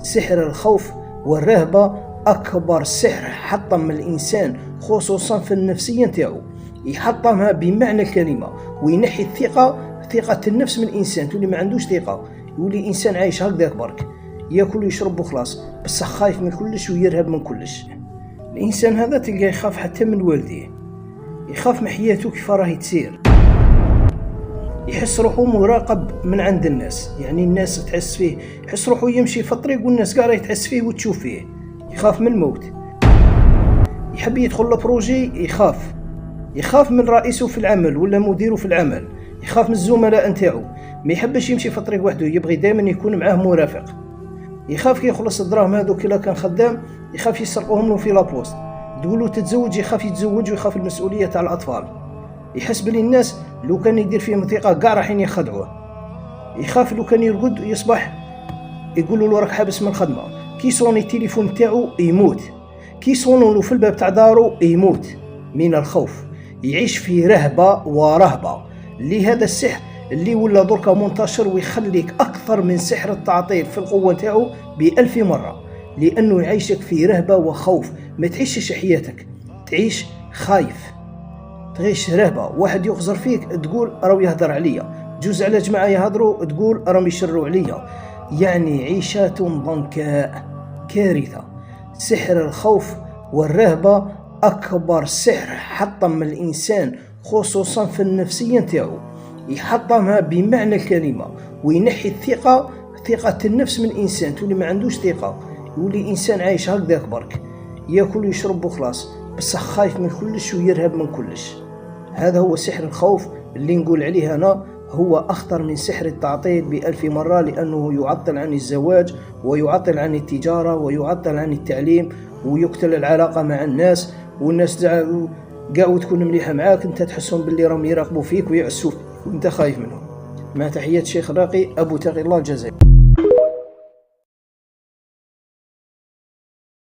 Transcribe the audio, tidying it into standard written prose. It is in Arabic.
سحر الخوف والرهبة أكبر سحر حطم الإنسان، خصوصا في النفسية نتاعو، يحطمها بمعنى الكلمة، وينحي ثقة النفس من الإنسان، تولي ما عندوش ثقة، يولي إنسان عايش هكذاك برك، ياكل ويشرب وخلاص، بس خايف من كلش ويرهب من كلش. الإنسان هذا تلقاه يخاف حتى من والديه، يخاف من حياته كيف راهي تسير، يحس روحه مراقب من عند الناس، يعني الناس تحس فيه، يحس روحه يمشي في الطريق والناس قاعدة تحس فيه وتشوف فيه، يخاف من الموت، يحب يدخل لبروجي يخاف من رئيسه في العمل ولا مديره في العمل، يخاف من الزملاء نتاعو، ما يحبش يمشي في الطريق وحده، يبغي دائما يكون معاه مرافق، يخاف كي يخلص الدراهم هذوك إلا كان خدام يخاف يسرقوهم له في لابوست، تقولوا تتزوج يخاف يتزوج ويخاف المسؤولية تاع الأطفال، يحس بلي الناس لو كان يدير فيهم ثقة كاع راحين يخدعوه، يخاف لو كان يرقد يصبح يقولوا له راك حابس من الخدمة، كي يصوني التليفون تاعو يموت، كي يصونوا له في الباب تاع دارو يموت من الخوف، يعيش في رهبة ورهبة. لهذا السحر اللي ولا دركا منتشر ويخليك أكثر من سحر التعطيل في القوة تاعو ب1000 مرة، لأنه يعيشك في رهبة وخوف، ما تعيشش حياتك، تعيش خايف، تعيش رهبة، واحد يخزر فيك تقول راهو يهدر عليا، جوز على جماعة يهدروا تقول راهم يشروا عليا، يعني عيشة ضنكاء، كارثة. سحر الخوف والرهبة أكبر سحر حطم الإنسان، خصوصا في النفسية نتاعو، يحطمها بمعنى الكلمة، وينحي ثقة النفس من الإنسان، تولي ما عندوش ثقة، يولي إنسان عايش هكذاك برك، ياكل ويشرب وخلاص، بس خايف من كلش ويرهب من كلش. هذا هو سحر الخوف اللي نقول عليه أنا هو أخطر من سحر التعطيل ب1000 مرة، لأنه يعطل عن الزواج ويعطل عن التجارة ويعطل عن التعليم ويقتل العلاقة مع الناس، والناس قاعد تكون مليحة معاك انت تحسهم باللي راهم يراقبوا فيك ويعسوك وانت خايف منهم. مع تحيات شيخ راقي أبو تقي الله الجزائري.